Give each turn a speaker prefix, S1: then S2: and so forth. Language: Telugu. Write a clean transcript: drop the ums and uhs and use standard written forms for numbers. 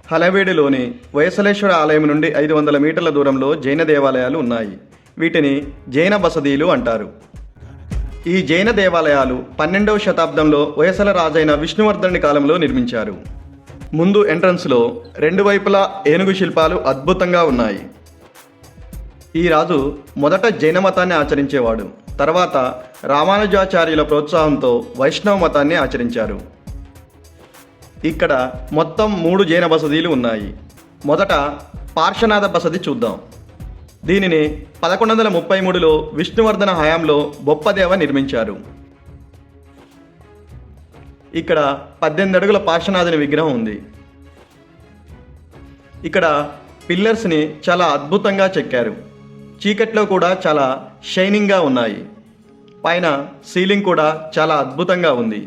S1: హలవేడిలోని వయసలేశ్వర ఆలయం నుండి 500 మీటర్ల దూరంలో జైన దేవాలయాలు ఉన్నాయి. వీటిని జైన బసదీలు అంటారు. ఈ జైన దేవాలయాలు 12వ శతాబ్దంలో వయసల రాజైన విష్ణువర్ధనుని కాలంలో నిర్మించారు. ముందు ఎంట్రన్స్లో 2 వైపులా ఏనుగు శిల్పాలు అద్భుతంగా ఉన్నాయి. ఈ రాజు మొదట జైన మతాన్ని ఆచరించేవాడు. తర్వాత రామానుజాచార్యుల ప్రోత్సాహంతో వైష్ణవ మతాన్ని ఆచరించారు. ఇక్కడ మొత్తం 3 జైన బసదీలు ఉన్నాయి. మొదట పార్శ్వనాథ బసది చూద్దాం. దీనిని 1133లో విష్ణువర్ధన హయాంలో బొప్పదేవ నిర్మించారు. ఇక్కడ 18 అడుగుల పార్శ్వనాథుని విగ్రహం ఉంది. ఇక్కడ పిల్లర్స్ని చాలా అద్భుతంగా చెక్కారు. చీకట్లో కూడా చాలా షైనింగ్గా ఉన్నాయి. పైన సీలింగ్ కూడా చాలా అద్భుతంగా ఉంది.